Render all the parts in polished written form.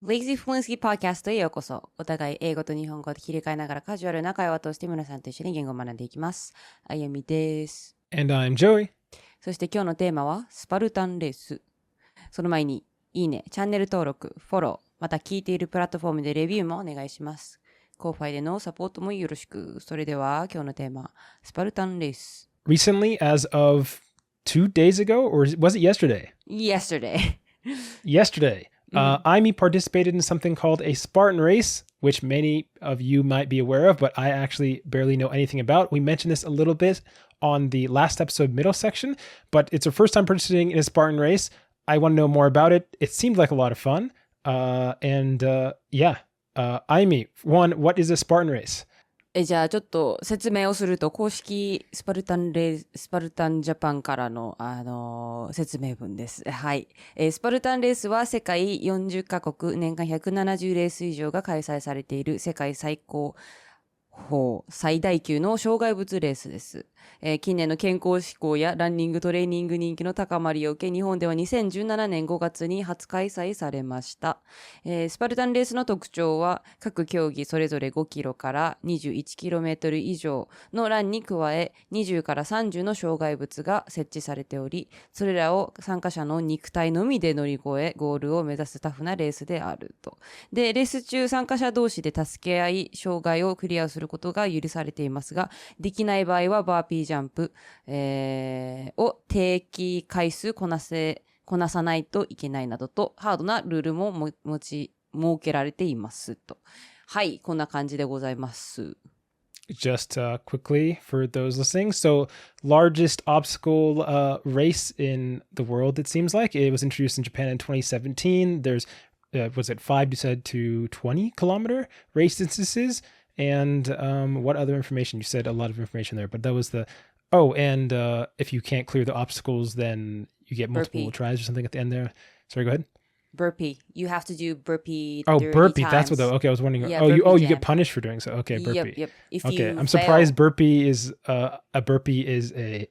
Lazy Fluency Podcast へようこそ。お互い英語と日本語で切り替えながらカジュアルな会話として皆さんと一緒に言語を学んでいきます。あゆみです。And I'm Joey. そして今日のテーマはスパルタンレース。その前にいいね、チャンネル登録、フォロー、また聞いているプラットフォームでレビューもお願いします。コーファイでのサポートもよろしく。それでは今日のテーマ、スパルタンレース。Recently, as of 2 days ago, or was it yesterday? Yesterday. IME participated in something called a Spartan race, which many of you might be aware of, but I actually barely know anything about. We mentioned this a little bit on the last episode middle section, but it's our first time participating in a Spartan race. I want to know more about it. It seemed like a lot of fun. IME, one, what is a Spartan race? じゃあちょっと説明をすると、公式スパルタンジャパンからの、説明文です。はい。スパルタンレースは世界40カ国、年間170レース以上が開催されている世界最大級の障害物レースです。近年の健康志向やランニングトレーニング人気の高まりを受け、日本では2017年5月に初開催されました。スパルタンレースの特徴は、各競技それぞれ5キロから21キロメートル以上のランに加え、20から30の障害物が設置されており、それらを参加者の肉体のみで乗り越え、ゴールを目指すタフなレースであると。で、レース中参加者同士で助け合い、障害をクリアすることが許されていますが、できない場合はバーピージャンプ、を定期回数こなさないといけないなどと、ハードなルールも設けられていますと。はい、こんな感じでございます。Just quickly for those listening. So, largest obstacle race in the world, it seems like. It was introduced in Japan in 2017. There's, was it 5 to 20 kilometer race distances? And what other information? You said a lot of information there, but that was the... Oh, and if you can't clear the obstacles, then you get multiple tries or something at the end there. Sorry, go ahead. Burpee. You have to do burpee. Oh, burpee. Times. That's what the... Okay, I was wondering. Yeah, you get punished for doing so. Okay, burpee. Yep. If okay, you I'm surprised fail... burpee is... a burpee is a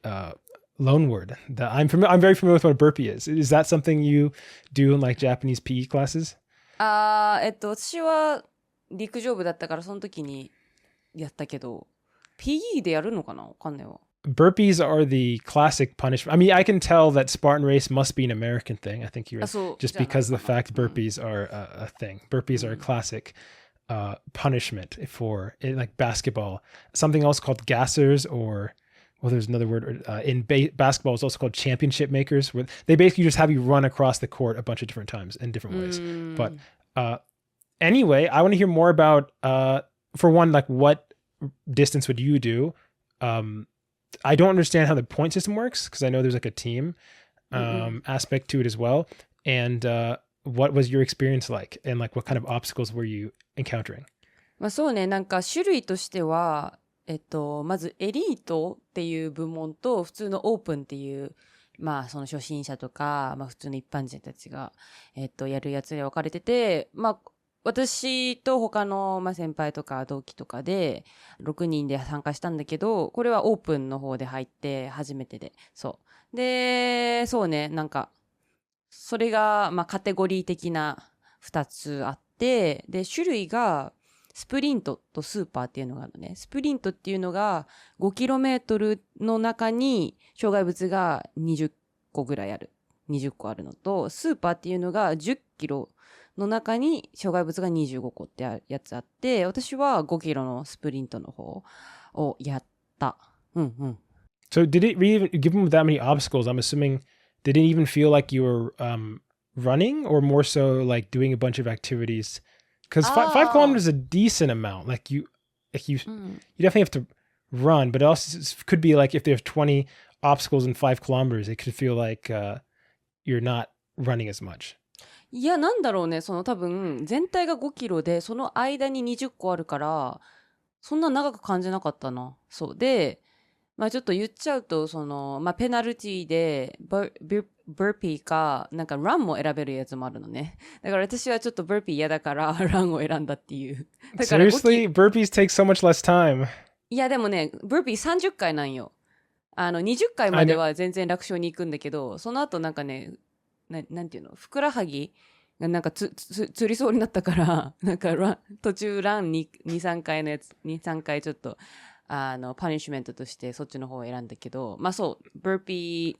loan word. I'm very familiar with what a burpee is. Is that something you do in like Japanese PE classes? 私は陸上部だったからその時にやったけど、PE でやるのかな？わかんないわ。Burpees are the classic punishment. I mean, I can tell that Spartan race must be an American thing. I think you're just because of the fact burpees are a thing. Burpees are a classic punishment for like basketball. Something else called gassers, or well, there's another word in basketball. It's also called championship makers, where they basically just have you run across the court a bunch of different times in different ways. But anyway, I want to hear more about for one, like what distance would you do? I don't understand how the point system works because I know there's like a team aspect to it as well. And what was your experience like? And like what kind of obstacles were you encountering? まあそうね、なんか種類としては、まずエリートっていう部門と普通のオープンっていう、まあその初心者とか、まあ普通の一般人たちが、やるやつで分かれてて、まあ私と他の、先輩とか同期とかで6人で参加したんだけど、これはオープンの方で入って初めてで、そう。で、そうね、なんか、それが、カテゴリー的な2つあって、で、種類が、スプリントとスーパーっていうのがあるのね。スプリントっていうのが 5km の中に障害物が20個ぐらいある。20個あるのと、スーパーっていうのが10キロの中に障害物が25個ってやつあって、私は5キロのスプリントの方をやった。So did it really, given that many obstacles, I'm assuming, did it even feel like you were running or more so like doing a bunch of activities? Because 5 kilometers is a decent amount. Like you definitely have to run, but it also could be like if there's 20 obstacles in 5 kilometers, it could feel like you're not running as much. いや、なんだろうね。その多分、全体が5キロで、その間に20個あるから、そんな長く感じなかったな。そう。で、ちょっと言っちゃうと、その、ペナルティで、バーピーか、なんかランも選べるやつもあるのね。だから私はちょっとバーピー嫌だから、ランを選んだっていう。だから Seriously? Burpees take so much less time. いや、でもね、バーピー30回なんよ。20回までは全然楽勝に行くんだけど、その後なんかね、なんていうの、ふくらはぎなんか釣りそうになったから、なんか途中ラン2、3回のやつ、2、3回ちょっと、パニッシュメントとしてそっちの方を選んだけど、まあそう、ブーピー、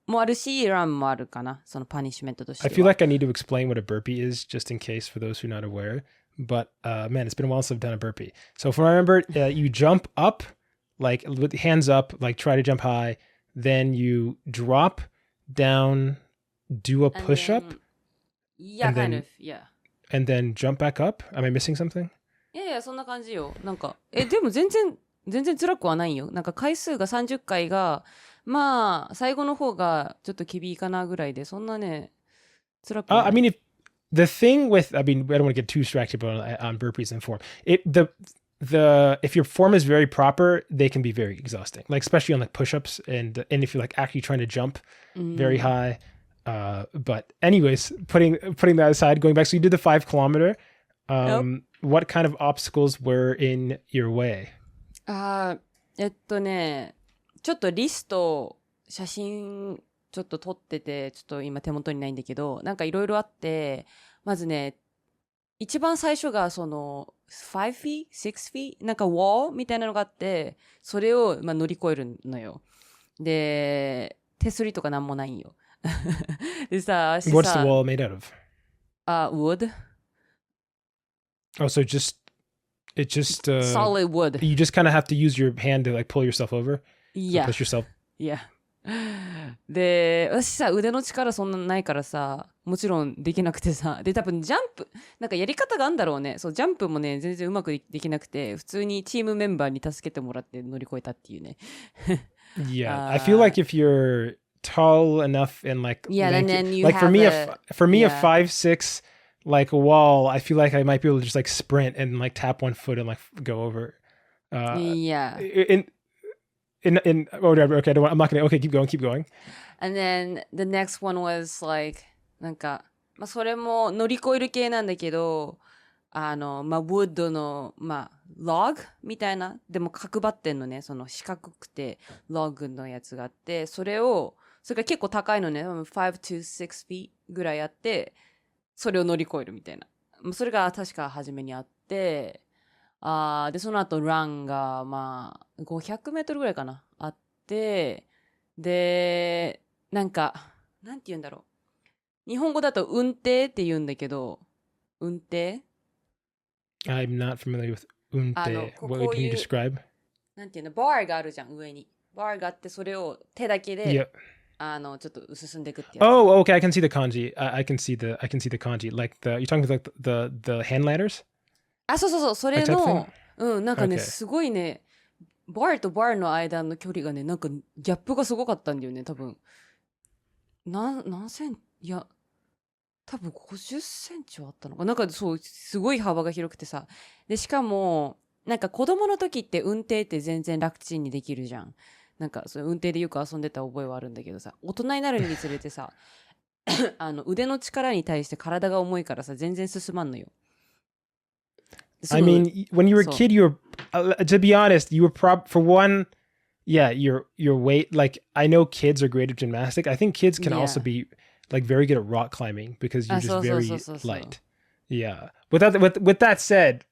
もあるし、ランもあるかな、そのパニッシュメントとしては。I feel like I need to explain what a burpee is, just in case for those who are not aware. But man, it's been a while since I've done a burpee. So from what I remember, you jump up, like with hands up, like try to jump high. Then you drop down, do a push up. Yeah, kind of, yeah. And then jump back up. Am I missing something? いやいや、そんな感じよ。なんか、でも全然辛くはないよ。なんか回数が30回が、まあ、最後の方がちょっと厳いかなぐらいで、そんなね、辛くはない。I mean, the thing with, I mean, I don't want to get too distracted on burpees and form. If your form is very proper, they can be very exhausting. Like especially on like push-ups and if you're like actually trying to jump very high. But anyways, putting that aside, going back, so you did the 5 kilometer. Yep. What kind of obstacles were in your way? ちょっとリスト、写真ちょっと撮ってて、ちょっと今手元にないんだけど、なんかいろいろあって、まずね、一番最初がその5 feet? 6 feet? なんか wall みたいなのがあって、それをまあ乗り越えるのよ。で、手すりとかなんもないんよ。でさ、What's the wall made out of? Wood. Oh, so it's just solid wood. You just kind of have to use your hand to like pull yourself over. Yeah. Push yourself. Yeah. で、私さ、腕の力そんなないからさ、もちろんできなくてさ、で、多分ジャンプ、なんかやり方があるんだろうね。そう、ジャンプもね、全然うまくできなくて、普通にチームメンバーに助けてもらって乗り越えたっていうね。Yeah, I feel like if you're tall enough and like, yeah, and then you like have for me, a 5'6" like a wall, I feel like I might be able to just like sprint and like tap one foot and like go over. Yeah. Okay, I'm not gonna. Okay, keep going. And then the next one was like なんか、まあそれも乗り越える系なんだけど、まあウッドのまあログみたいなでも角張ってんのね、その四角くてログのやつがあって、それが結構高いのね、5 to 6 feet ぐらいあって、それを乗り越えるみたいな。それが確か初めにあって。で、その後ランが、まあ、500メートルぐらいかな、あって、で、なんか、なんて言うんだろう。日本語だと運転って言うんだけど、運転 I'm not familiar with 運転。What can you describe? なんていうの、バーがあるじゃん、上に。バーがあって、それを手だけで、ちょっと進んでいくってやつ。Oh, okay, I can see the kanji. I can see the kanji. Like you're talking about like the hand ladders? そう、それの、なんかね、すごいね、バーとバーの間の距離がね、なんかギャップがすごかったんだよね、多分。何センチ、いや、多分50センチはあったのか。なんかそう、すごい幅が広くてさ。で、しかも、なんか子供の時って運転って全然楽ちんにできるじゃん。なんかそう運転でよく遊んでた覚えはあるんだけどさ、大人になるにつれてさ、腕の力に対して体が重いからさ、全然進まんのよ。I mean, when you were a kid, you were, to be honest, you were for one, yeah, your weight, like, I know kids are great at gymnastics. I think kids can also be, like, very good at rock climbing because you're just very light. Yeah. With that said,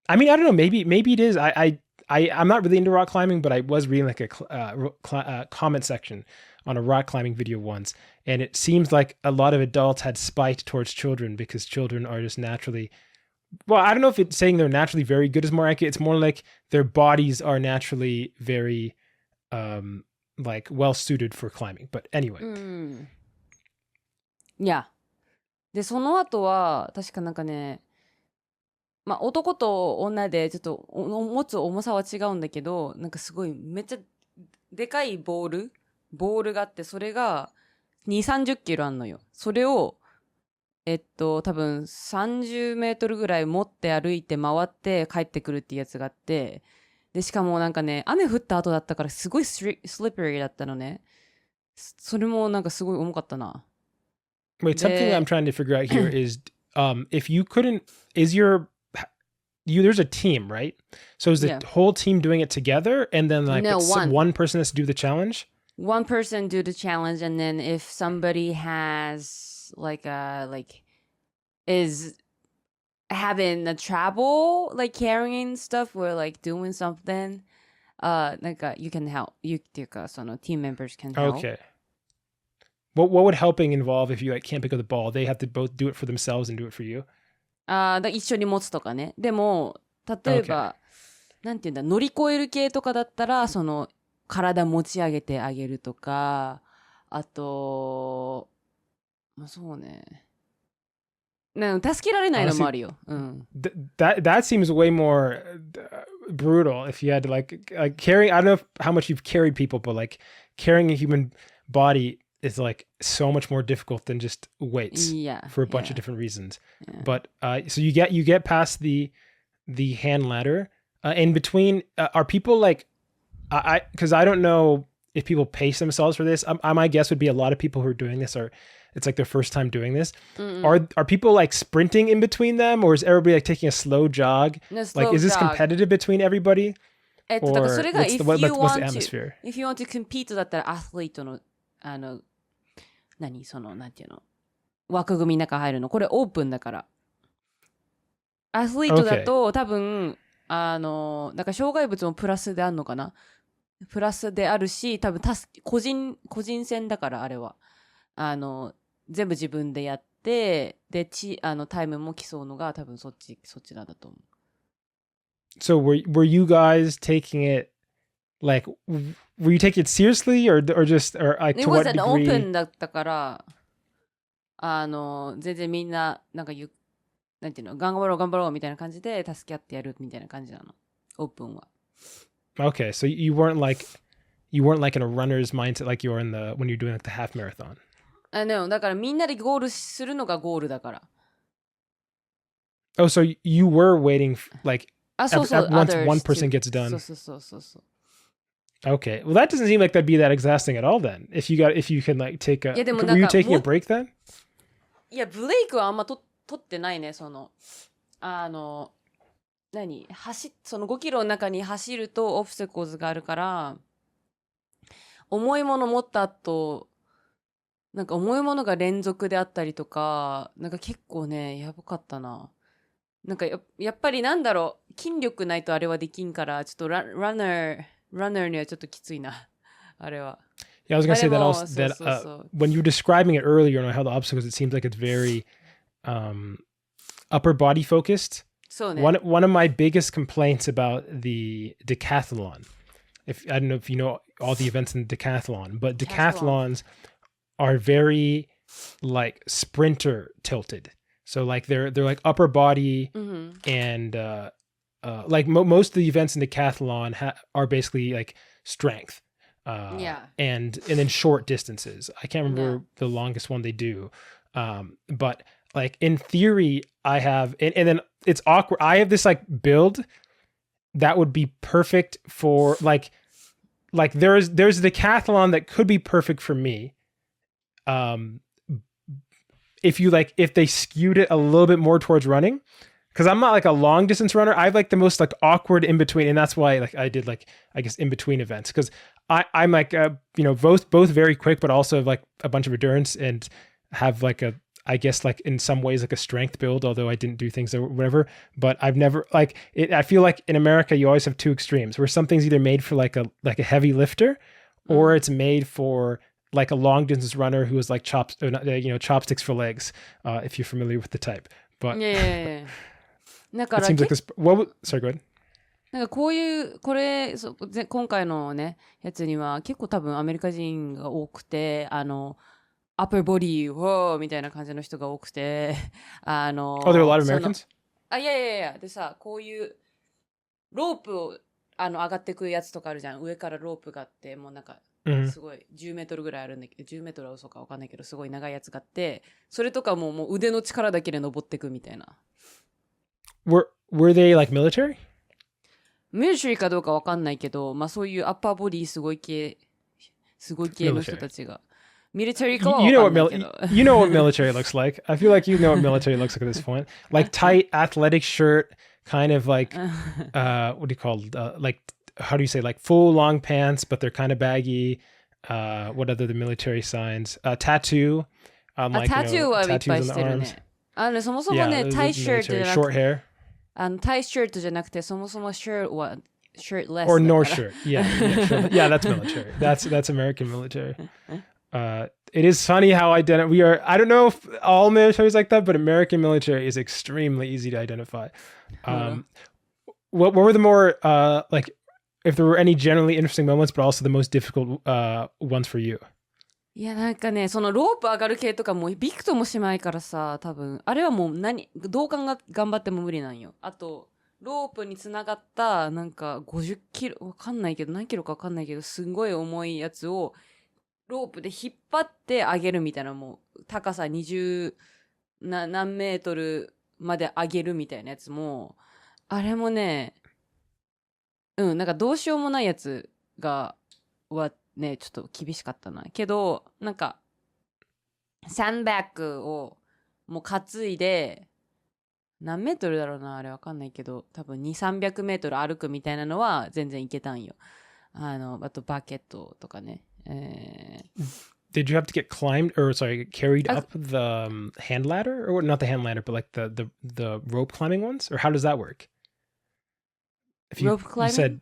I mean, I don't know, maybe it is. I'm not really into rock climbing, but I was reading, like, a comment section on a rock climbing video once, and it seems like a lot of adults had spite towards children because children are just naturally... Well, I don't know if it's saying they're naturally very good is more accurate. It's more like their bodies are naturally very, like, well suited for climbing. But anyway. いや。で、その後は、確かなんかね、まあ、男と女でちょっと持つ重さは違うんだけど、なんかすごいめっちゃでかいボールがあって、それが2、30キロあんのよ。それを、多分30メートルぐらい持って歩いて回って帰ってくるっていうやつがあって、で、しかもなんかね、雨降った後だったからすごいスリッパリーだったのね。それもなんかすごい重かったな。Wait, something I'm trying to figure out here is, if you couldn't, there's a team, right? So is the whole team doing it together and then like one person has to do the challenge? one person do the challenge, and then if somebody has is having a trouble carrying stuff or doing something, you can help. You っていうかその team members can help. Okay. What would helping involve if you can't pick up the ball? They have to both do it for themselves and do it for you? 一緒に持つとかね。でも例えば、なんていうんだ、乗り越える系とかだったらその体持ち上げてあげるとか、あとそうね。助けられないのもあるよ。That seems way more brutal if you had to carry. I don't know how much you've carried people, but carrying a human body is so much more difficult than just weights for a bunch of different reasons. Yeah. But so you get past the hand ladder. In between, are people because I don't know if people pace themselves for this. My guess would be a lot of people who are doing this it's their first time doing this. Are people sprinting in between them, or is everybody taking a slow jog? Is this competitive between everybody? Or what's the atmosphere? If you want to compete だったらアスリートのなんていうの枠組みの中入るの。これオープンだから。アスリートだと、多分なんか障害物もプラスであるのかな。プラスであるし、多分個人戦だからあれは全部自分でやってでタイムも競うのが多分そっちなんだと思う。So were you guys taking it were you taking it seriously or just or to what degree? It was an open だったから全然みんななんていうの頑張ろうみたいな感じで助け合ってやるみたいな感じなの。オープンは。Okay, so you weren't in a runner's mindset like you were when you're doing the half marathon. だからみんなでゴールするのがゴールだから。Oh, so you were waiting once one person gets done. そう。 Okay, well that doesn't seem like that'd be that exhausting at all then. If you can take a, were you taking a break then? いや、ブレイクはあんま取ってないね。その5キロの中に走るとオブスタクルがあるから、重いもの持った後なんか重いものが連続であったりとか、なんか結構ねやばかったな。なんか やっぱりなんだろう、筋力ないとあれはできんから、ちょっとランナーにはちょっときついなあれは。Yeah, I was gonna say that also that when you were describing it earlier on how the obstacles, it seems like it's very upper body focused. そうね。One of my biggest complaints about the decathlon, I don't know if you know all the events in the decathlon, but decathlons are very sprinter tilted. So they're upper body and most of the events in decathlon are basically strength. And then short distances. I can't remember the longest one they do. But in theory, I have, and then it's awkward. I have this build that would be perfect for there's a decathlon that could be perfect for me. If they skewed it a little bit more towards running, because I'm not a long distance runner. I have the most awkward in between, and that's why I did I guess in between events, because I'm both very quick, but also have a bunch of endurance and have I guess in some ways a strength build, although I didn't do things or whatever. But I've never I feel in America you always have two extremes where something's either made for a heavy lifter, or it's made for a long distance runner who is chopsticks for legs, if you're familiar with the type. But yeah. It seems this. Sorry, go ahead. なんかこれ今回のねやつには結構多分アメリカ人が多くて、アッパーボディーみたいな感じの人が多くて、Oh, there are a lot of Americans? いやでさ、こういうロープを上がってくやつとかあるじゃん。上からロープがあって、もうなんかすごい10メートルぐらいあるんだけど、10メートルは嘘か分かんないけど、すごい長いやつがあって、それとかもう腕の力だけで登ってくみたいな。Were they military? ミリタリーかどうかわかんないけど、まあそういうアッパーボディすごい系の人たちが。ミリタリーかはわかんないけど。You know what military looks like. I feel like you know what military looks like at this point. Tight athletic shirt, kind of what do you call how do you say full long pants, but they're kind of baggy. what other the military signs? Tattoo. Like, tattoo はいっぱいしてるね。そもそもね、タイシャツじゃなくて、short hair. タイシャツじゃなくて、そもそもシャツは shirtless or no shirt. Yeah, that's military. That's American military. It is funny how I don't know if all military is like that, but American military is extremely easy to identify. What were the more like, if there were any generally interesting moments, but also the most difficult ones for you? いやなんかね、そのロープ上がる系とかもびくともしないからさ、多分あれはもうどう頑張っても無理なんよ。あとロープにつながったなんか50キロわかんないけど何キロかわかんないけどすんごい重いやつをロープで引っ張って上げるみたいな、もう高さ20何メートルまで上げるみたいなやつも、あれもね、なんかどうしようもないやつはね、ちょっと厳しかったな。けど、なんか、サンバッグをもう担いで、何メートルだろうな、あれわかんないけど、多分2、300メートル歩くみたいなのは全然いけたんよ。あとバケットとかね。Did you have to get carried up the hand ladder? Or not the hand ladder, but like the rope climbing ones? Or how does that work? Rope climbing?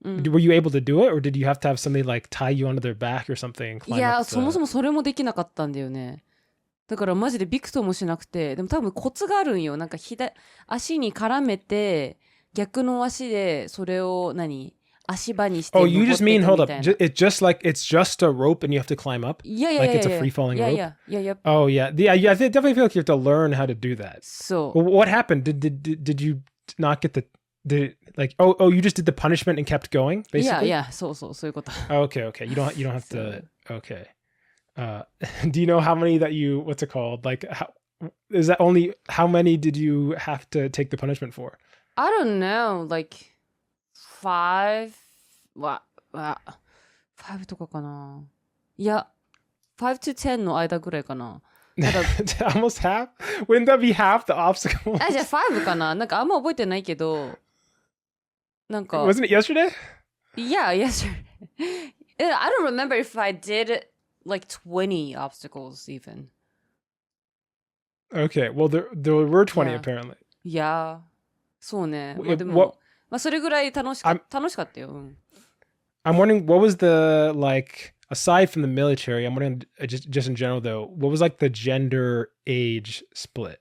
You said, were you able to do it? Or did you have to have somebody like tie you onto their back or something? いや、そもそもそれもできなかったんだよね。だからマジでびくともしなくて、でも多分コツがあるんよ。なんか足に絡めて、逆の足でそれを足場にして。Oh, you just mean, hold up. It's just a rope and you have to climb up? Yeah. Like it's a free falling rope? Yeah. Oh, yeah. I definitely feel like you have to learn how to do that. So. Well, what happened? Did you not get you just did the punishment and kept going, basically? Yeah. そういうこと。Okay. You don't have to. Okay. Do you know how many that what's it called? Like, is that only, how many did you have to take the punishment for? I don't know, like 5 とかかな。いや、5 to 10の間ぐらいかな。Almost half? Wouldn't that be half the obstacles? じゃあ5かな。なんかあんま覚えてないけど、なんか。Wasn't it yesterday? Yeah, yesterday. I don't remember if I did like 20 obstacles even. Okay, well there were 20 apparently. Yeah. そうね。でも、それぐらい楽しかったよ。I'm wondering, what was the, like, aside from the military, I'm wondering, just in general though, what was like the gender age split?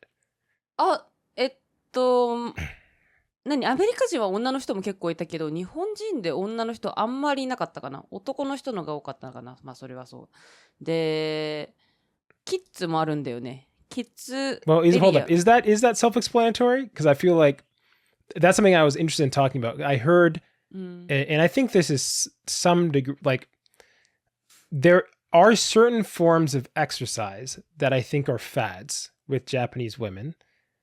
アメリカ人は女の人も結構いたけど、日本人で女の人あんまりいなかったかな。男の人のが多かったのかな。まあそれはそう。で、キッズもあるんだよね。キッズ。Well, hold up. Is that self-explanatory? Because I feel like that's something I was interested in talking about. I heard, and I think this is some degree, like, there are certain forms of exercise that I think are fads with Japanese women,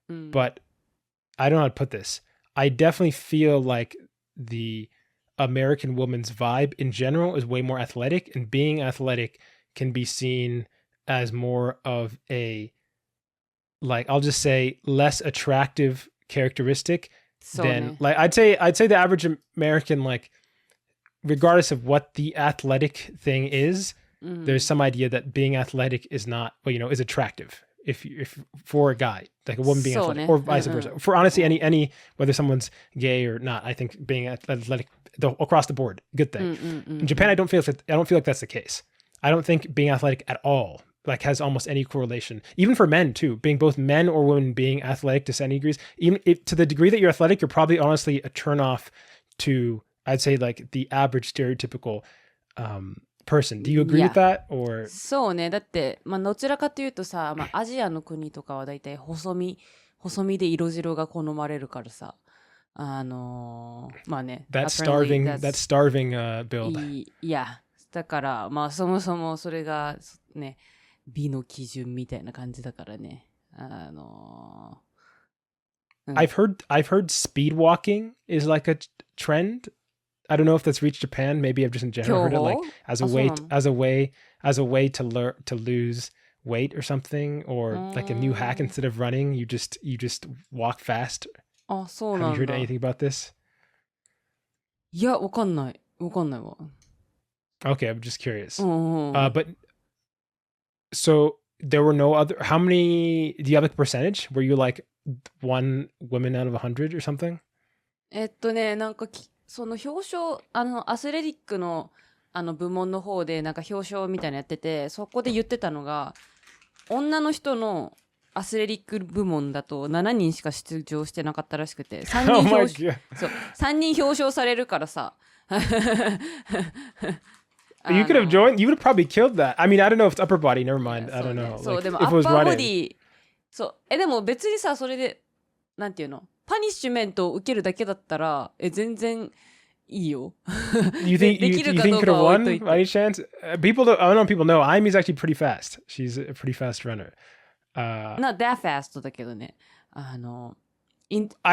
but I don't know how to put this. I definitely feel like the American woman's vibe in general is way more athletic, and being athletic can be seen as more of a, like, I'll just say, less attractive characteristic than, like, I'd say the average American, like, regardless of what the athletic thing is, there's some idea that being athletic is not, well, is attractive. If for a guy, like a woman being athletic, or vice versa. For honestly any whether someone's gay or not, I think being athletic across the board, good thing. In Japan, I don't feel like that's the case. I don't think being athletic at all like has almost any correlation. Even for men too, being both men or women being athletic to any degrees, even to the degree that you're athletic, you're probably honestly a turn off to, I'd say, like the average stereotypical person. Do you agree with that? Or そうね。だって、どちらかというとさ、アジアの国とかはだいたい細身で色白が好まれるからさ。まあね。That starving build. いや、だからそもそもそれがね、美の基準みたいな感じだからね。I've heard speed walking is like a trend. I don't know if that's reached Japan. Maybe I've just in general heard it like as a way to learn to lose weight or something, or like a new hack. Instead of running, you just walk fast. Have you heard anything about this? いや、わかんないわ。Okay, I'm just curious. うんうん。But so there were no other. How many? Do you have a percentage? Were you like one woman out of 100 or something? なんかその表彰、アスレティックの、部門の方で、なんか表彰みたいなのやってて、そこで言ってたのが、女の人のアスレティック部門だと7人しか出場してなかったらしくて、3 Oh 人 my 表彰、god! そう、3人表彰されるからさ。You could have joined. You would have probably killed that. I mean, I don't know if it's upper body. Never mind. I don't know. そう、 Like, でも if ア it ッ was パーボデ running. ィ、そう、でも別にさ、それで、なんていうの、パニッシュメントを受けるだけだったら、全然いいよ。You think で you きる think か you どう could か have は置いと won い by any て。chance? People don't. I don't know. People know. Aimi's actually pretty fast. She's a pretty fast runner. Not that fast だけどね。I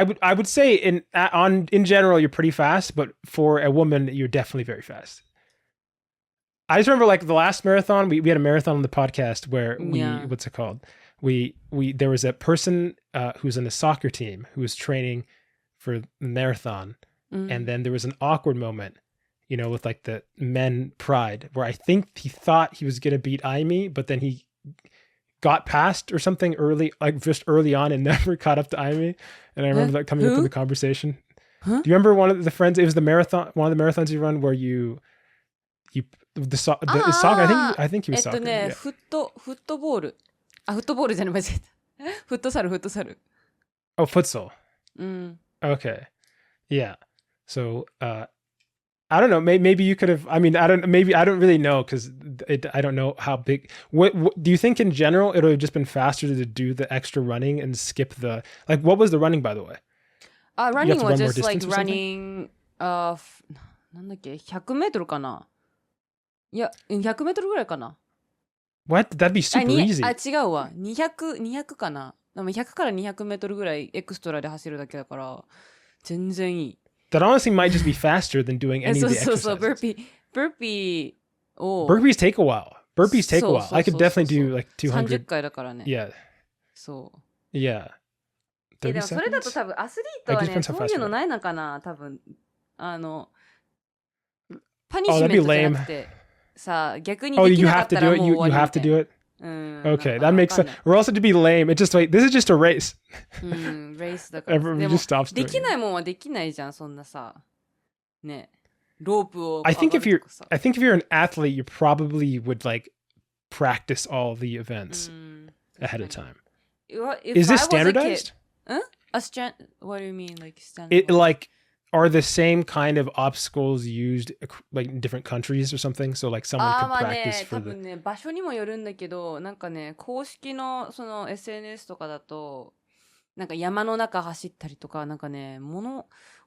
would say in general you're pretty fast, but for a woman you're definitely very fast. I just remember like the last marathon we had a marathon on the podcast where Yeah. what's it called? We there was a person who's in a soccer team who was training for the marathon, and then there was an awkward moment, with like the men pride where I think he thought he was gonna beat Aimi, but then he got past or something early, like just early on, and never caught up to Aimi. And I remember that coming up in the conversation. Huh? Do you remember one of the friends? It was the marathon, one of the marathons you run where the soccer. I think he was soccer. ね、Yeah. フットボール。フットボールじゃない、間違えた。フットサル。Oh, futsal. うん。Okay. Yeah. So, I don't know. Maybe you could have. I mean, I don't really know because I don't know how big. What do you think in general? It would have just been faster to do the extra running and skip the like. What was the running, by the way? Running was run more just like distance or running なんだっけ、100メートルかな。いや、100メートルぐらいかな。What? That'd be super easy. 違うわ。200かな。でも100から200メートルぐらいエクストラで走るだけだから、全然いい。That honestly might just be faster than doing any of the exercises. そう、ブーピーを。Burpees take a while. I could definitely do like 200. 30回だからね。Yeah. そう。Yeah. でもそれだと多分アスリートはね、そういうのないのかな、多分。パニッシュメントじゃなくて、さ、逆にできなかったらもう終わりみたいな。You have to do it? Okay, that makes sense. We're also to be lame. This is just a race. レースだから。Everyone just stops doing it. できないもんはできないじゃん、そんなさ。ね。ロープを。I think if you're an athlete, you probably would like practice all the events ahead of time. Is this standardized? What do you mean, like standardized? It like are the same kind of obstacles used like in different countries or something? So like someone could practice for the. 多分ね、場所にもよるんだけど、なんかね、公式のその SNS とかだと、なんか山の中走ったりとか、なんかね、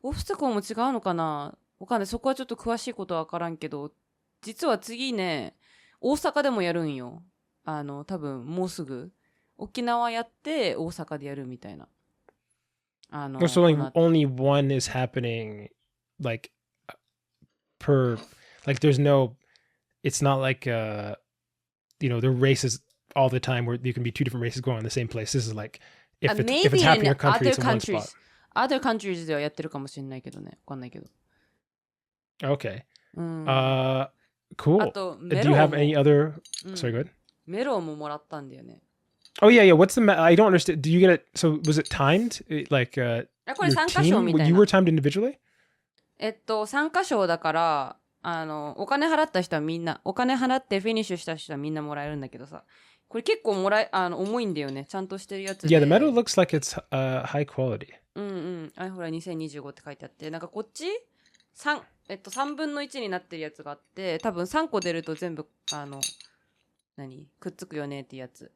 オブスタクルも違うのかな、わかんない。そこはちょっと詳しいことはわからんけど、実は次ね、大阪でもやるんよ。多分もうすぐ。沖縄やって大阪でやるみたいな。So like only one is happening like per like there's no it's not like there are races all the time where you can be two different races going on the same place. This is like if it's happening in your country, it's in one spot. Other countries ではやってるかもしれないけどね。わかんないけど。Okay. Cool. あと Do you have any other Sorry, go ahead. メロンももらったんだよね。Oh yeah. What's I don't understand. Do you get it? So was it timed? Like これ参加賞みたいな。You were timed individually? 参加賞だから、お金払った人はみんな、お金払ってフィニッシュした人はみんなもらえるんだけどさ。これ結構重いんだよね。ちゃんとしてるやつで。Yeah, the medal looks like it's high quality. ほら2025って書いてあって、なんかこっち3分の1になってるやつがあって、多分3個出ると全部くっつくよねってやつ。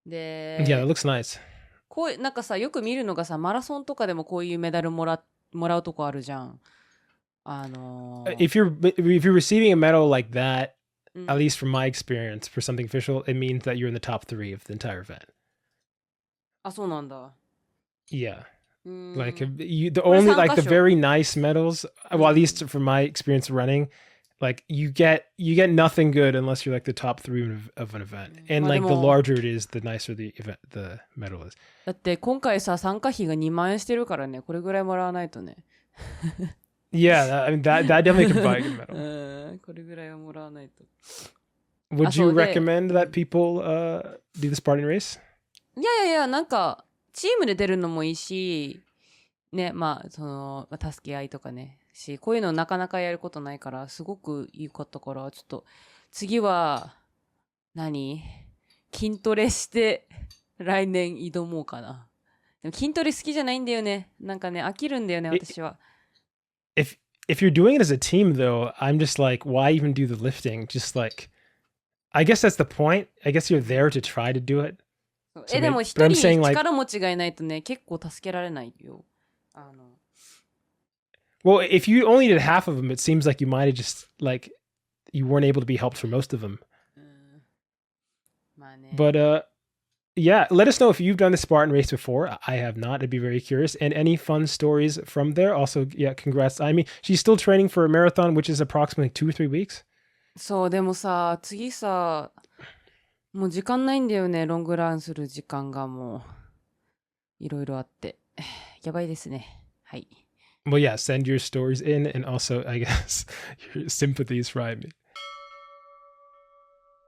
で、Yeah, that looks nice. こうなんかさ、よく見るのがさ、マラソンとかでもこういうメダルもらうとこあるじゃん。If you're receiving a medal like that, at least from my experience, for something official, it means that you're in the top 3 of the entire event. あ、そうなんだ。Yeah. Like the only like the very nice medals, well, at least from my experience running, like you get nothing good unless you're like the top 3 of an event. And like the larger it is, the nicer the medal is. だって今回さ、参加費が2万円してるからね、これぐらいもらわないとね。Yeah, I mean, that definitely could buy a good medal. これぐらいはもらわないと。Would you recommend that people do the Spartan race? いやいやいや、なんか、チームで出るのもいいし、ね、まあ、助け合いとかね、こういうのなかなかやることないから、すごくいいかったから、ちょっと、次は、筋トレして、来年挑もうかな。でも筋トレ好きじゃないんだよね。なんかね、飽きるんだよね、私は。If you're doing it as a team, though, I'm just like, why even do the lifting? Just like, I guess that's the point. I guess you're there to try to do it. でも一人力持ちがいないとね、結構助けられないよ。Well, if you only did half of them, it seems like you might have just, like, you weren't able to be helped for most of them. But, yeah, let us know if you've done the Spartan race before. I have not. I'd be very curious. And any fun stories from there. Also, yeah, congrats. I mean, she's still training for a marathon, which is approximately 2 or 3 weeks. そう、でもさ、次さ、もう時間ないんだよね。ロングランする時間がもう、いろいろあって。やばいですね。はい。Well, yeah, send your stories in and also, I guess, your sympathies from me.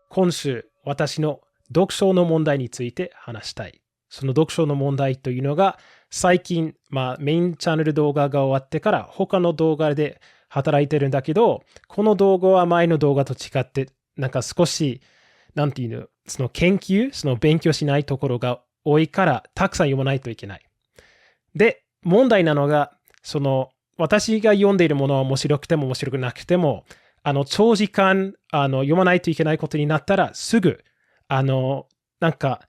今週、私の読書の問題について話したい。その読書の問題というのが、最近、メインチャンネル動画が終わってから他の動画で働いてるんだけど、この動画は前の動画と違って、なんか少し、なんていうの、その研究、その勉強しないところが多いから、たくさん読まないといけない。で、問題なのが、私が読んでいるものは面白くても面白くなくても、長時間、読まないといけないことになったら、すぐ、なんか、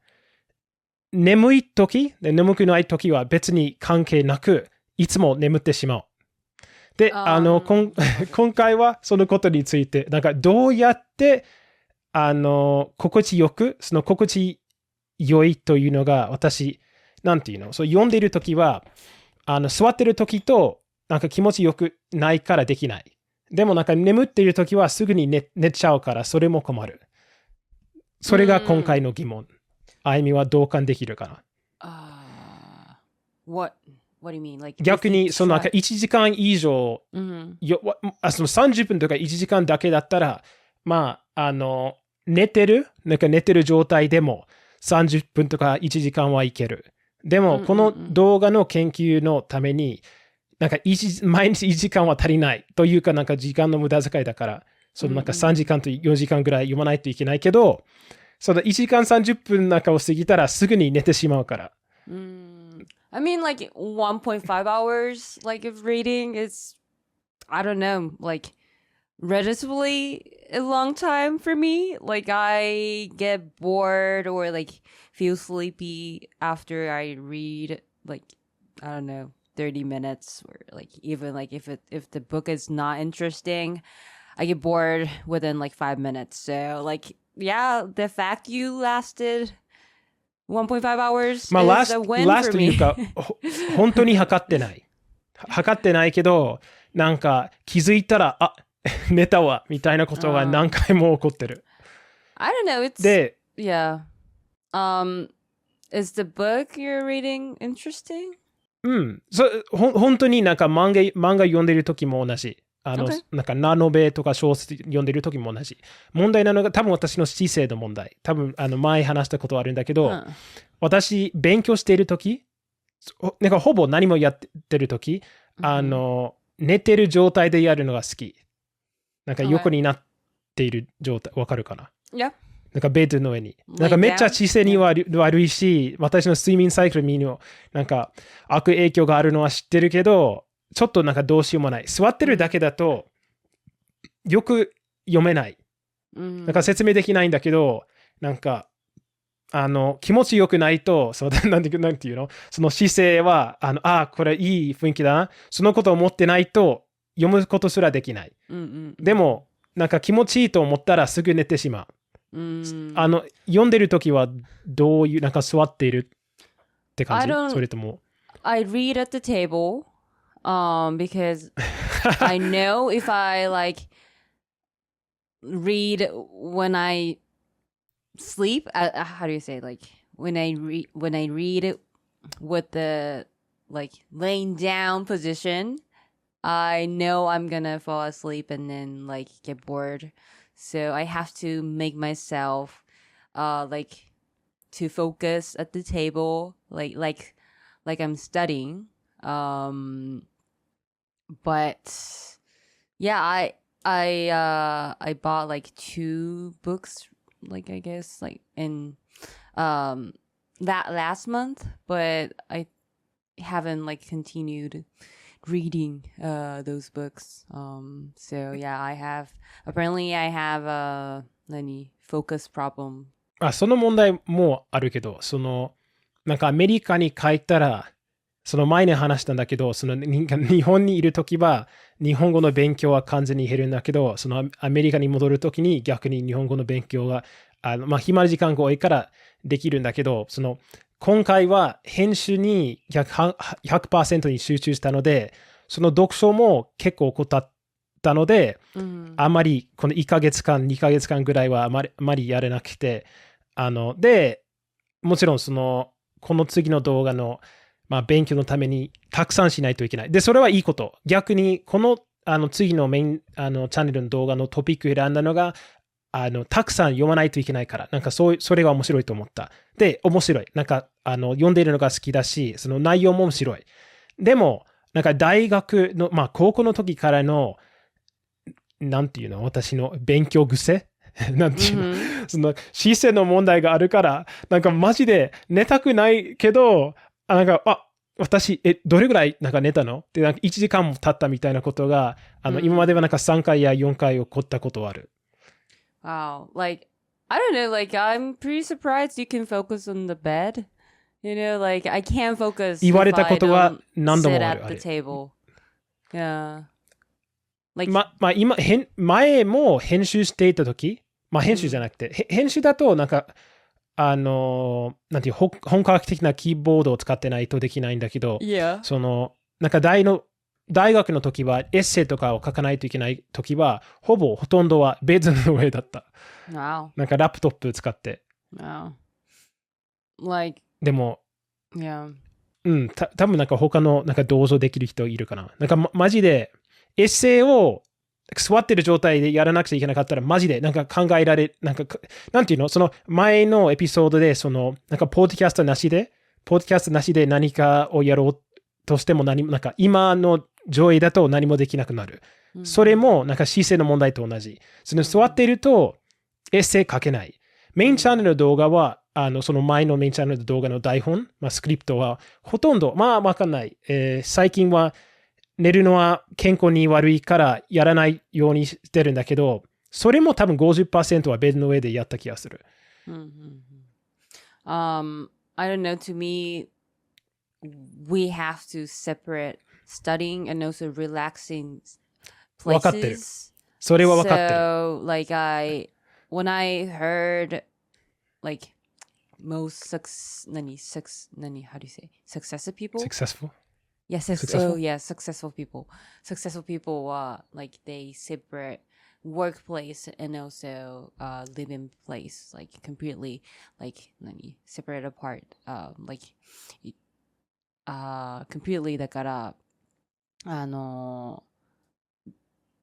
眠い時、眠くない時は別に関係なく、いつも眠ってしまう。で、今回はそのことについて、なんかどうやって、心地よく、その心地よいというのが、私、なんていうの、そう読んでいる時は、座ってる時と、なんか気持ちよくないからできない。でもなんか眠っている時はすぐに 寝ちゃうから、それも困る。それが今回の疑問。あゆみは同感できるかな。What do you mean? Like, 逆に、そのなんか1時間以上、その30分とか1時間だけだったら、寝てる状態でも30分とか1時間はいける。でも、この動画の研究のために、なんか毎日1時間は足りないというか、なんか時間の無駄遣いだから、そのなんか3時間と4時間ぐらい読まないといけないけど、その1時間30分なんかを過ぎたらすぐに寝てしまうから。I mean, like 1.5 hours like of reading is, I don't know, like relatively a long time for me. Like I get bored or like feel sleepy after I read like, I don't know, 30 minutes or like even like if the book is not interesting, I get bored within like 5 minutes. So like, yeah, the fact you lasted 1.5 hours is a win for me. というか、本当に測ってない。測ってないけど、なんか気づいたら、寝たわ、みたいなことが何回も起こってる。I don't know, it's... で、yeah. Is the book you're reading interesting? 本当になんか漫画読んでる時も同じ。なんかラノベとか小説読んでる時も同じ。問題なのが多分私の姿勢の問題。多分前話したことあるんだけど、私勉強している時、なんかほぼ何もやってる時、寝てる状態でやるのが好き。なんか横になっている状態、わかるかな？ Yeah. なんかベッドの上に。なんかめっちゃ姿勢に悪いし、私の睡眠サイクルにもなんか悪影響があるのは知ってるけど、ちょっとなんかどうしようもない。座ってるだけだとよく読めない。なんか説明できないんだけど、なんか気持ちよくないと、なんていうの？その姿勢は、これいい雰囲気だな。そのことを思ってないと読むことすらできない。でも、なんか気持ちいいと思ったらすぐ寝てしまう。読んでるときはどういう、なんか座っているって感じ？それとも。I read at the table, because I know if I like read when I sleep, how do you say, like when I read it with the like laying down position, I know I'm gonna fall asleep and then like get bored. So I have to make myself like to focus at the table like I'm studying. But yeah, I bought like 2 books, like I guess like in that last month, but I haven't like continued reading those books. So yeah, apparently I have a focus problem. その問題もあるけど、なんかアメリカに帰ったら、前に話したんだけど、日本にいるときは、日本語の勉強は完全に減るんだけど、アメリカに戻るときに逆に日本語の勉強は、暇な時間が多いからできるんだけど、今回は編集に 100% に集中したので、読書も結構怠ったので、あまりこの1ヶ月間、2ヶ月間ぐらいはあまりやれなくて、で、もちろんこの次の動画の勉強のためにたくさんしないといけない。で、それはいいこと。逆に、この次のメインチャンネルの動画のトピック選んだのが、たくさん読まないといけないから、なんかそれが面白いと思った。で、面白い。なんか、読んでいるのが好きだし、その内容も面白い。でも、なんか大学の、高校の時からの、なんていうの、私の勉強癖なんていうの、姿勢の問題があるから、なんかマジで寝たくないけど、なんか、私、どれぐらいなんか寝たのって、なんか1時間も経ったみたいなことが、今まではなんか3回や4回起こったことある。Wow. Like, I don't know, like, I'm pretty surprised you can focus on the bed. You know, like, I can't focus 言われたことは何度も sit ある。 at the table. Yeah. Like, 前も編集していたとき、編集じゃなくて、編集だとなんか、なんていう、本格的なキーボードを使ってないとできないんだけど、なんか大学の時はエッセイとかを書かないといけない時は、ほとんどはベッドの上だった。Wow. なんかラップトップ使って。Wow. Like, でも、yeah. 多分なんか他のなんか同情できる人いるかな。なんかマジでエッセイを座ってる状態でやらなくちゃいけなかったらマジでなんか考えられ、なんていうの、前のエピソードでなんかポッドキャストなしで何かをやろうとしてもなんか今の上映だと何もできなくなる。それもなんか姿勢の問題と同じ。座っているとエッセイ書けない。メインチャンネルの動画は、その前のメインチャンネルの動画の台本、スクリプトはほとんど、わかんない。最近は寝るのは健康に悪いからやらないようにしてるんだけど、それも多分 50% はベッドの上でやった気がする。I don't know, to me, we have to separate studying and also relaxing places. 分かってる。それは分かってる。So, like, when I heard, like, most how do you say? Successful people? Successful? Yeah, successful people. Successful people, like, they separate workplace and also living place, like, completely, like, separate apart. Like, completely だから、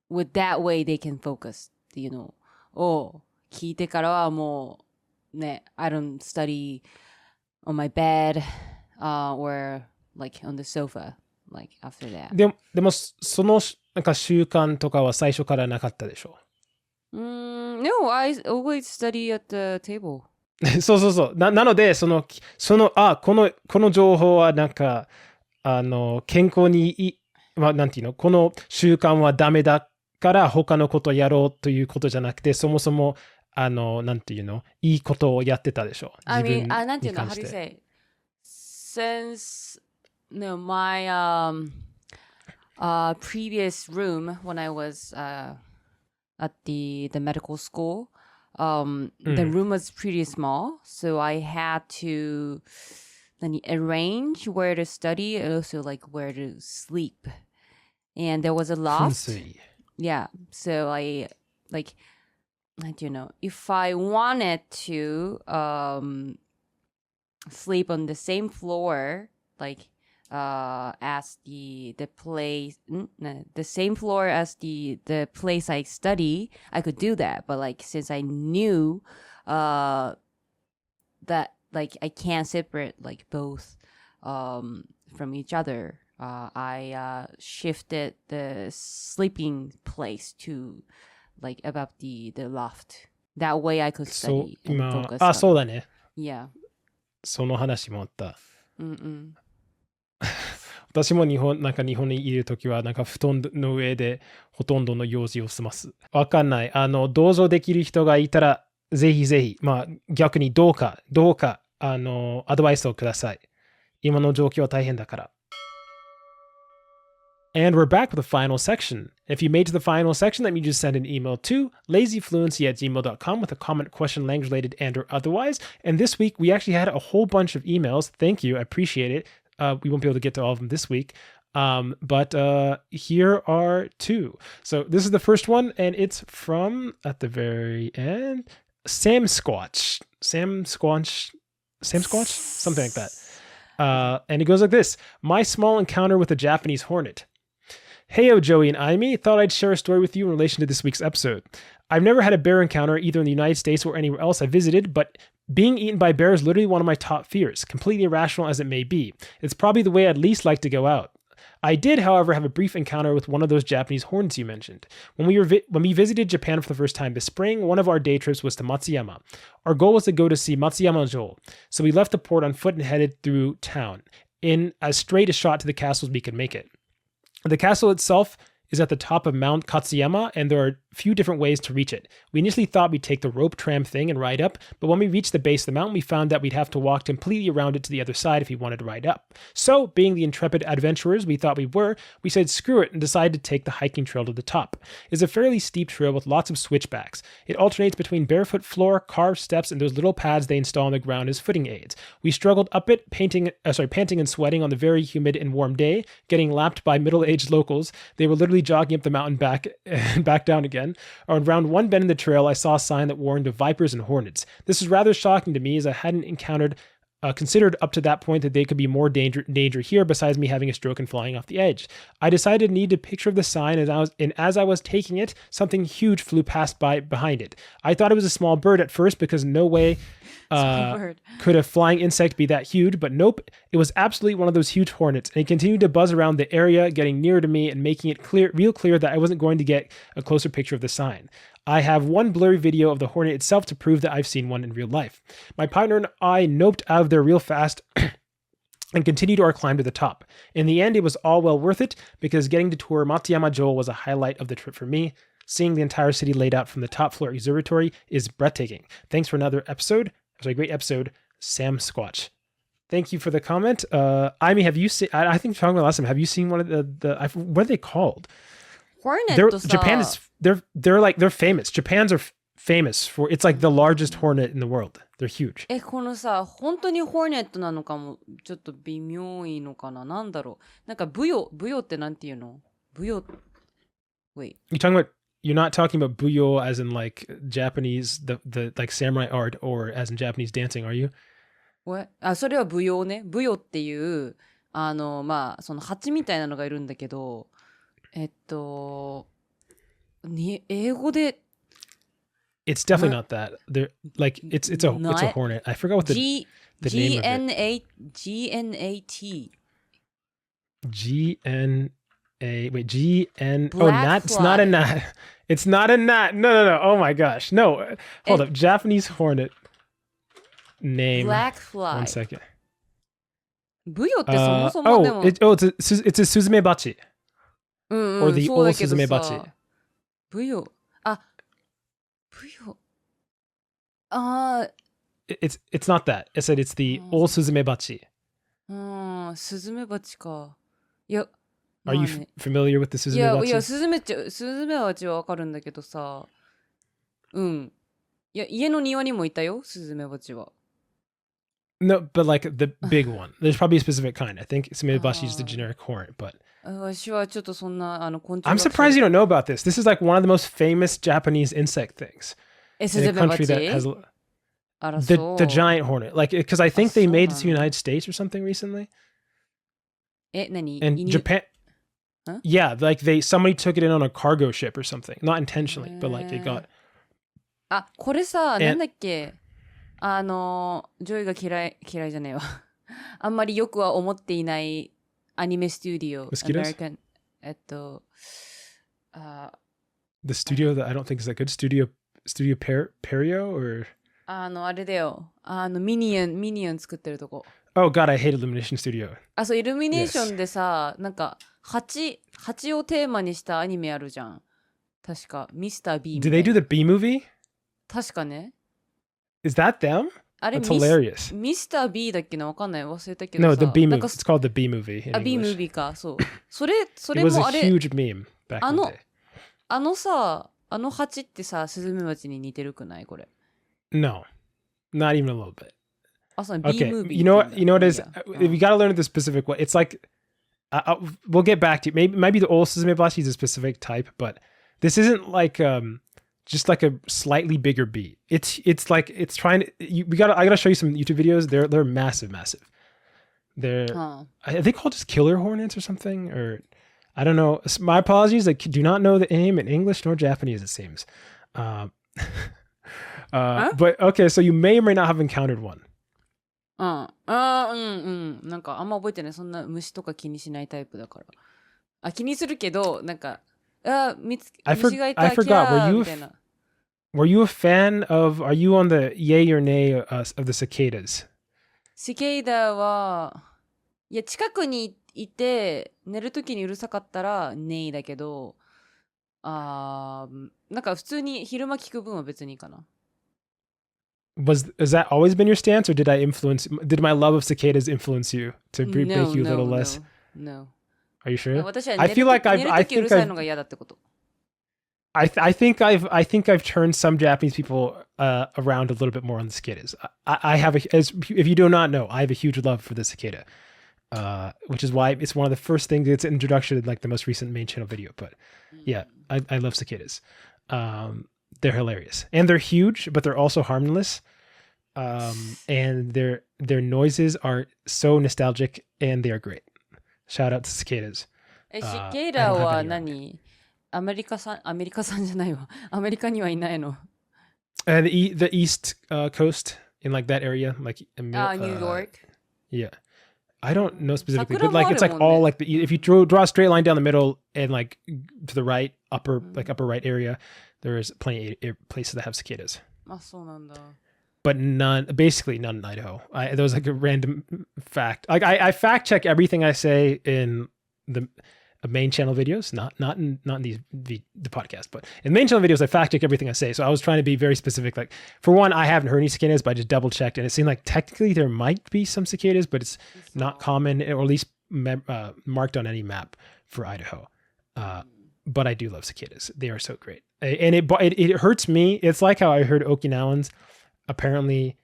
with that way they can focus っていうのを聞いてからはもうね、I don't study on my bed or like on the sofa like after that. でもなんか習慣とかは最初からなかったでしょ。No, I always study at the table. そう。なので、この情報はなんか、健康になんていうの、この習慣はダメだから他のことをやろうということじゃなくて、そもそも、なんていうの、いいことをやってたでしょ。I mean, なんていうの、how do you say? Since, no, my previous room when I was at the medical school, the room was pretty small, so I had to arrange where to study and also like where to sleep. And there was a loft. Yeah, so I like, if I wanted to sleep on the same floor, like as the place, the same floor as the place I study, I could do that. But like since I knew that like I can't separate like both from each other, I shifted the sleeping place to like above the loft. That way I could そう、 study and 今、 focus あ、 on. そうだね。 Yeah. その話もあった。うん私も日本にいるときは、なんか布団の上でほとんどの用事を済ます。わかんない。同情できる人がいたら、ぜひぜひ、まあ逆にどうか、アドバイスをください。今の状況は大変だから。And we're back with the final section. If you made it to the final section, let me just send an email to lazyfluency@gmail.com with a comment, question, language related, and or otherwise. And this week, we actually had a whole bunch of emails. Thank you. I appreciate it. We won't be able to get to all of them this week. But here are two. So this is the first one, and it's from, at the very end, Sam Squatch. Something like that. And it goes like this. My small encounter with a Japanese hornet. Heyo, Joey and Aimi. Thought I'd share a story with you in relation to this week's episode. I've never had a bear encounter either in the United States or anywhere else I visited, but being eaten by bears is literally one of my top fears, completely irrational as it may be. It's probably the way I'd least like to go out. I did, however, have a brief encounter with one of those Japanese hornets you mentioned. When we visited Japan for the first time this spring, one of our day trips was to Matsuyama. Our goal was to go to see Matsuyama-jo, so we left the port on foot and headed through town, in as straight a shot to the castle as we could make it. The castle itself is at the top of Mount Katsuyama, and there are a few different ways to reach it. We initially thought we'd take the rope tram thing and ride up, but when we reached the base of the mountain, we found that we'd have to walk completely around it to the other side if we wanted to ride up. So, being the intrepid adventurers we thought we were, we said screw it and decided to take the hiking trail to the top. It's a fairly steep trail with lots of switchbacks. It alternates between barefoot floor, carved steps, and those little pads they install on the ground as footing aids. We struggled up it, panting and sweating on the very humid and warm day, getting lapped by middle-aged locals. They were literally jogging up the mountain back and back down again. Around one bend in the trail, I saw a sign that warned of vipers and hornets. This was rather shocking to me as I hadn't considered up to that point that they could be more danger here besides me having a stroke and flying off the edge. I decided to need a picture of the sign, and as I was taking it, something huge flew past behind it. I thought it was a small bird at first because no way could a flying insect be that huge, but nope, it was absolutely one of those huge hornets, and it continued to buzz around the area, getting nearer to me and making it real clear that I wasn't going to get a closer picture of the sign. I have one blurry video of the hornet itself to prove that I've seen one in real life. My partner and I noped out of there real fast and continued our climb to the top. In the end, it was all well worth it because getting to tour Matsuyama-jo was a highlight of the trip for me. Seeing the entire city laid out from the top floor observatory is breathtaking. Thanks for another episode. It was a great episode, Sam Squatch. Thank you for the comment. Aimi, have you seen, I think talking about last time, have you seen one of what are they called? Japan is, they're famous. Japan's are famous for, it's like the largest hornet in the world. They're huge. このさ、本当にホーネットなのかも、ちょっと微妙いのかな。なんだろう。なんかブヨってなんていうの？ブヨ。Wait. You're not talking about buyo as in like Japanese, the like samurai art, or as in Japanese dancing, are you? What? あ、それはブヨね。ブヨっていう、まあ、その蜂みたいなのがいるんだけど、英語で It's definitely not that. They're like it's a hornet. I forgot what the name of it. GNAT. Oh, gnat. It's not a gnat. It's not a gnat. No. Oh my gosh. No. Hold up. Japanese hornet name. Black fly. 1 second. ブヨってそもそもでも。it's a suzumebachi. Or the old suzumebachi. ブヨ。It's not that. I said it's the old suzumebachi. スズメバチか。いや。Are you familiar with the suzumebachi? いや、スズメバチはわかるんだけどさ。うん。いや、家の庭にもいたよ、スズメバチは。No, but like the big one. There's probably a specific kind. I think suzumebachi is the generic hornet, but. 私はちょっとそんな昆虫。I'm surprised you don't know about this. This is like one of the most famous Japanese insect things. In a country that has the giant hornet. Like, because I think they made it to the United States or something recently. 何 And Japan, Huh? yeah, like somebody took it in on a cargo ship or something. Not intentionally, but like it got. あ、これさ、なんだっけ、ジョイが嫌いじゃねえわ。あんまりよくは思っていないアニメスタジオ。Mosquitoes? The studio that I don't think is that good. Studio Perio or? あれだよ。ミニオン作ってるとこ。Oh God, I hate Illumination Studio. そう、イルミネーションでさ、なんか、蜂をテーマにしたアニメあるじゃん。確か、ミスター B みたいな。Did they do the B movie? 確かね。Is that them? あれ That's hilarious. ミスター B だっけなわかんない。忘れたけど No, さ。the B movie. It's called the B movie. B movie か。そう。それ It was も a あれ、huge meme back in the day. さ、蜂ってさ、スズメバチに似てるくないこれ。No, not even a little bit. Okay, you know what it is? We got to learn the specific way. It's like we'll get back to maybe the old Suzumebashi is a specific type, but this isn't like just like a slightly bigger bee. It's like it's trying to. I gotta show you some YouTube videos. They're massive. They're are they called just killer hornets or something, or I don't know. My apologies. I do not know the name in English nor Japanese. It seems. But okay, so you may or may not have encountered one. なんかあんま覚えてない。そんな虫とか気にしないタイプだから。気にするけど、なんか、虫がいた、I forgot. Were you a fan of, are you on the yay or nay of the cicadas? シケイダは、いや、近くにいて、寝るときにうるさかったら、ネイだけど、なんか普通に昼間聞く分は別にいいかな。Has that always been your stance, or did my love of cicadas influence you to make you a little less? No. Are you sure? I feel like I think I've turned some Japanese people around a little bit more on the cicadas. If you do not know, I have a huge love for the cicada, which is why it's one of the first things. It's an introduction to like the most recent main channel video. But yeah, I love cicadas. They're hilarious and they're huge, but they're also harmless. And their noises are so nostalgic and they are great. Shout out to cicadas. シケイダは何？アメリカ産じゃないわ。アメリカにはいないの。The East Coast in like that area, like New York. Yeah, I don't know specifically, but like it's like all like if you draw a straight line down the middle and like to the right, upper right area, there is plenty of places that have cicadas. そうなんだ。But basically none in Idaho. There was like a random fact. Like I fact check everything I say in the main channel videos, not in the podcast, but in main channel videos, I fact check everything I say. So I was trying to be very specific. Like for one, I haven't heard any cicadas, but I just double checked, and it seemed like technically there might be some cicadas, but it's not common, or at least marked on any map for Idaho. But I do love cicadas. They are so great, and it hurts me. It's like how I heard Okinawans apparently,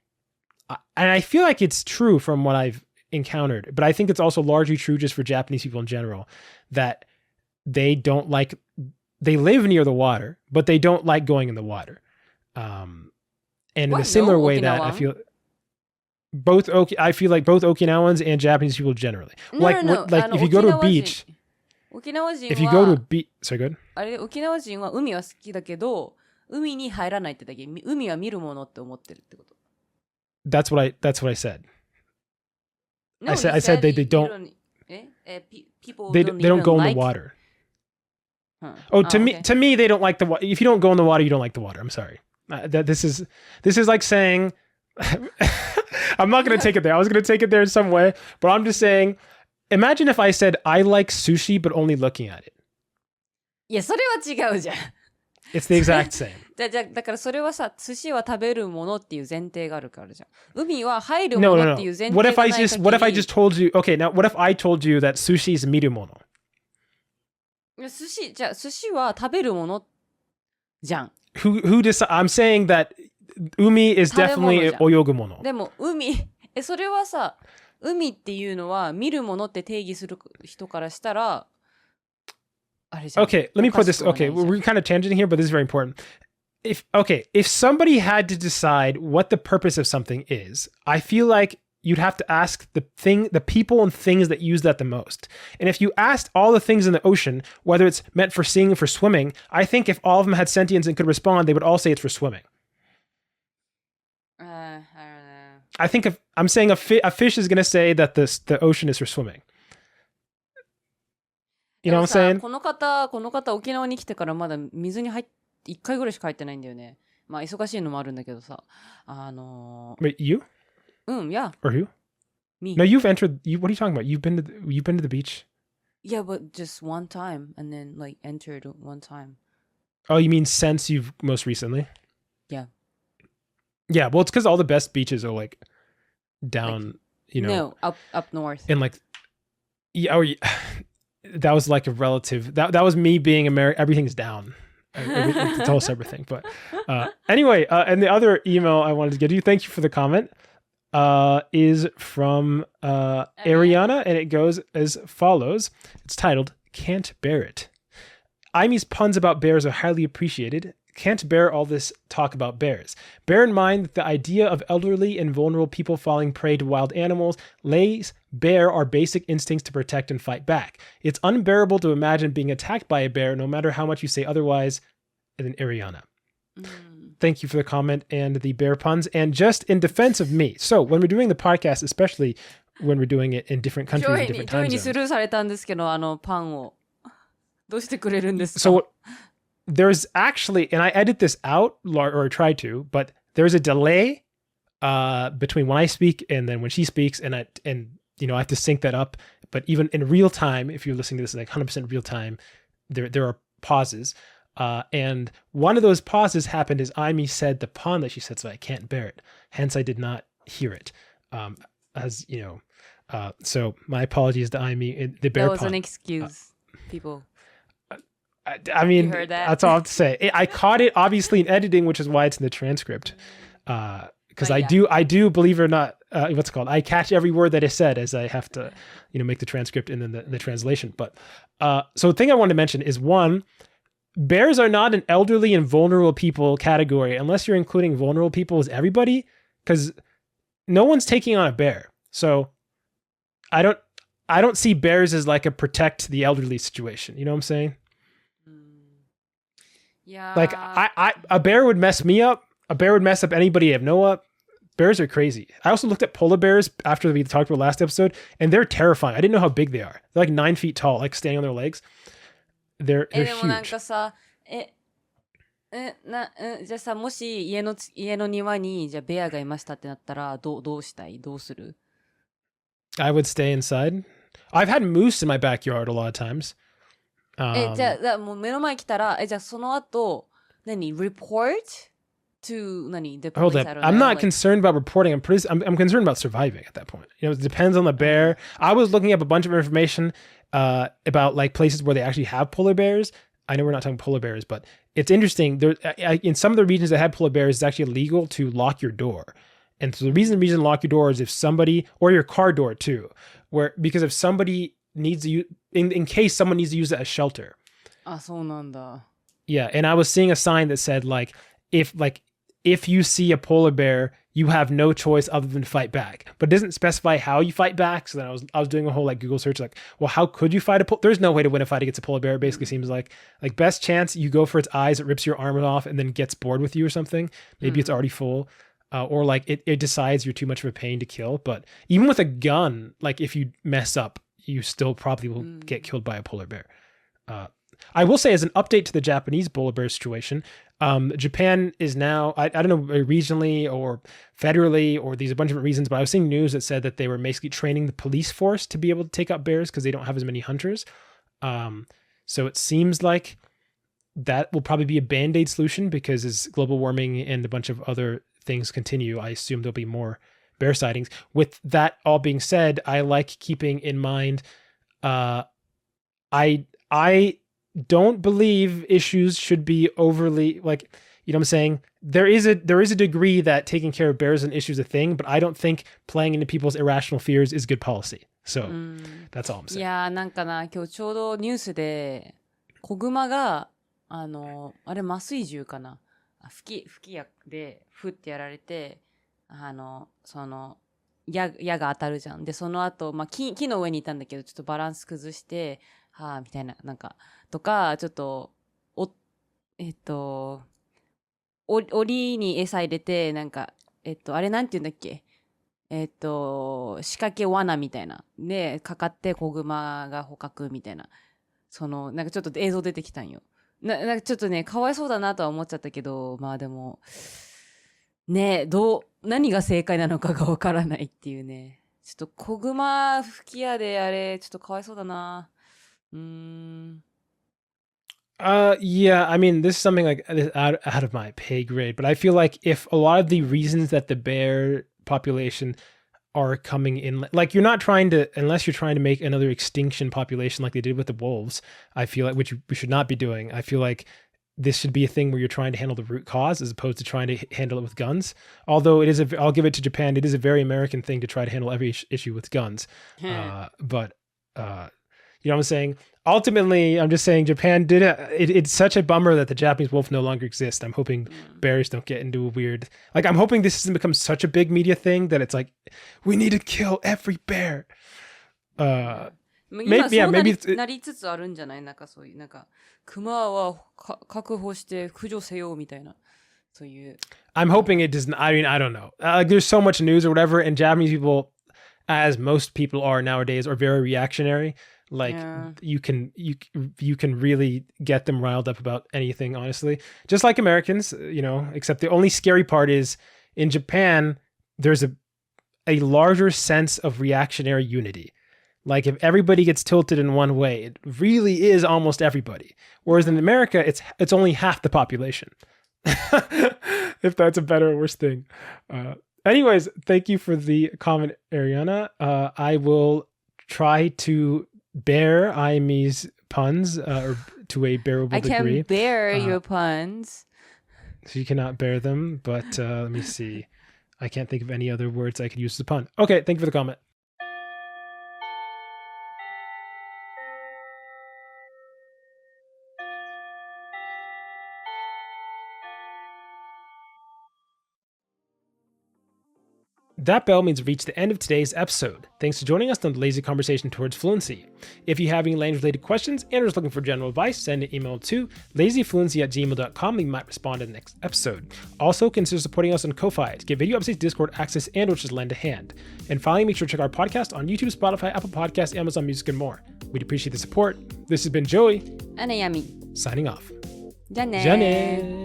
and I feel like it's true from what I've encountered, but I think it's also largely true just for Japanese people in general, that they live near the water, but they don't like going in the water. And in a similar way that I feel like both Okinawans and Japanese people generally. No. Like if you go to a beach, 沖縄人は if you go to a beach, sorry, good. あれ沖縄人は海は好きだけど、海に入らないってだけ。海は見るものって思ってるってこと。That's what I said. No, I said they don't. People they don't go in the water. To me, they don't like the water. If you don't go in the water, you don't like the water. I'm sorry. This is like saying, I'm not going to take it there. I was going to take it there in some way, but I'm just saying, imagine if I said I like sushi, but only looking at it. いや、それは違うじゃん。It's the exact same. だからそれはさ、寿司は食べるものっていう前提があるからじゃん。海は入るものっていう前提がない限り。What if I just told you, okay, now what if I told you that sushi is 見るもの? 寿司は食べるものじゃん。Who I'm saying that 海 is definitely 泳ぐもの。でもそれはさ、海っていうのは見るものって定義する人からしたら、Okay, let me put this. Okay, we're kind of tangenting here, but this is very important. If somebody had to decide what the purpose of something is, I feel like you'd have to ask the people and things that use that the most. And if you asked all the things in the ocean, whether it's meant for seeing or for swimming, I think if all of them had sentience and could respond, they would all say it's for swimming. I don't know. I think if I'm saying a fish is going to say that the ocean is for swimming. You know what I'm saying? この方沖縄に来てからまだ水に1回ぐらいしか入ってないんだよね。まあ忙しいのもあるんだけどさ。Wait, you? Yeah. Or who? Me. No, you've entered. What are you talking about? You've been to the beach? Yeah, but just one time, and then like entered one time. Oh, you mean since you've most recently? Yeah. Yeah, well, it's because all the best beaches are like down, like, No, up north. And like, yeah, that was like a relative. That was me being American. Everything's down. It's all a separate thing. But anyway, and the other email I wanted to get to you, thank you for the comment, is from Ariana, and it goes as follows. It's titled, Can't Bear It. Imy's puns about bears are highly appreciated. Can't bear all this talk about bears. Bear in mind that the idea of elderly and vulnerable people falling prey to wild animals lays bare our basic instincts to protect and fight back. It's unbearable to imagine being attacked by a bear, no matter how much you say otherwise. And then Ariana. Thank you for the comment and the bear puns. And just in defense of me, so when we're doing the podcast, especially when we're doing it in different countries and different time zones. スルーされたんですけど、パンをどうしてくれるんですか? So there's actually, and I edit this out, or try to, but there's a delay between when I speak and then when she speaks, and I have to sync that up. But even in real time, if you're listening to this like 100% real time, there are pauses. And one of those pauses happened as Imy said the pun that she said, so I can't bear it. Hence, I did not hear it. As you know, so my apologies to Imy. The bear that was pun. An excuse, people. I mean, that's all I have to say. I caught it obviously in editing, which is why it's in the transcript. Because I do believe it or not, what's it called? I catch every word that is said as I have to, make the transcript and then the translation. But so the thing I wanted to mention is, one, bears are not an elderly and vulnerable people category unless you're including vulnerable people as everybody, because no one's taking on a bear. So I don't see bears as like a protect the elderly situation. You know what I'm saying? Yeah. Like a bear would mess me up. A bear would mess up anybody I have no up. Bears are crazy. I also looked at polar bears after we talked about last episode, and they're terrifying. I didn't know how big they are. They're like 9 feet tall, like standing on their legs. They're huge. でもなんかさ、じゃあさ、もし家の庭にじゃあベアがいましたってなったらどうしたい？どうする？ I would stay inside. I've had moose in my backyard a lot of times. じゃあもう目の前来たら、じゃあその後report to the police? Hold up. I'm not concerned about reporting. I'm concerned about surviving at that point. It depends on the bear. I was looking up a bunch of information about like places where they actually have polar bears. I know we're not talking polar bears, but it's interesting. There, in some of the regions that have polar bears, it's actually illegal to lock your door. And so the reason to lock your door is if somebody, or your car door too, because if somebody needs to use, in case someone needs to use it as shelter. あ、そうなんだ. Yeah, and I was seeing a sign that said if you see a polar bear, you have no choice other than to fight back. But it doesn't specify how you fight back. So then I was doing a whole like Google search, like, well, how could you fight a polar? There's no way to win a fight against a polar bear. It basically seems like best chance you go for its eyes, it rips your arm off and then gets bored with you or something. Maybe it's already full. Or like it decides you're too much of a pain to kill. But even with a gun, like if you mess up, you still probably will get killed by a polar bear. I will say, as an update to the Japanese polar bear situation, Japan is now, I don't know, regionally or federally, or there's a bunch of different reasons, but I was seeing news that said that they were basically training the police force to be able to take out bears because they don't have as many hunters. So it seems like that will probably be a band-aid solution, because as global warming and a bunch of other things continue, I assume there'll be more bear sightings. With that all being said, I like keeping in mind, I don't believe issues should be overly, like, you know what I'm saying? There is a degree that taking care of bears and issues a thing, but I don't think playing into people's irrational fears is good policy. So that's all I'm saying. いやー、なんかな、今日ちょうどニュースで子グマがあれ麻酔銃かな、吹き矢でふってやられて、その矢が当たるじゃん。で、その後、まあ、木の上にいたんだけど、ちょっとバランス崩して、はぁ、みたいな、なんか、とか、ちょっと、檻に餌入れて、なんか、あれなんて言うんだっけ仕掛け罠みたいな。で、かかって子熊が捕獲みたいな。なんかちょっと映像出てきたんよ。なんかちょっとね、かわいそうだなとは思っちゃったけど、まあでも、ね何が正解なのかがわからないっていうね。ちょっと子熊吹き矢であれ、ちょっとかわいそうだな。Yeah, I mean, this is something like out of my pay grade, but I feel like if a lot of the reasons that the bear population are coming in, like you're not trying to, unless you're trying to make another extinction population like they did with the wolves, I feel like, which we should not be doing. I feel like this should be a thing where you're trying to handle the root cause as opposed to trying to handle it with guns. Although I'll give it to Japan, it is a very American thing to try to handle every issue with guns. But you know what I'm saying? Ultimately, I'm just saying Japan did it's such a bummer that the Japanese wolf no longer exists. I'm hoping bears don't get into a weird, like, I'm hoping this doesn't become such a big media thing that it's like, we need to kill every bear. Maybe なりつつあるんじゃない？なんかそういう、なんか、熊は確保して駆除せよみたいな。そういう。I'm hoping it doesn't, I mean, I don't know. Like, there's so much news or whatever, and Japanese people, as most people are nowadays, are very reactionary. Like you can really get them riled up about anything, honestly. Just like Americans, you know, except the only scary part is in Japan, there's a larger sense of reactionary unity. Like if everybody gets tilted in one way, it really is almost everybody. Whereas in America, it's only half the population. If that's a better or worse thing. Anyways, thank you for the comment, Ariana. I will try to bear Ayami's puns to a bearable degree. I can bear your puns. She cannot bear them, but let me see. I can't think of any other words I could use as a pun. Okay, thank you for the comment. That bell means we've reached the end of today's episode. Thanks for joining us on the Lazy Conversation Towards Fluency. If you have any language-related questions and are just looking for general advice, send an email to lazyfluency@gmail.com. We might respond in the next episode. Also, consider supporting us on Ko-Fi to get video updates, Discord access, and which is lend a hand. And finally, make sure to check our podcast on YouTube, Spotify, Apple Podcasts, Amazon Music, and more. We'd appreciate the support. This has been Joey and Ayami signing off. じゃあねー。じゃあねー。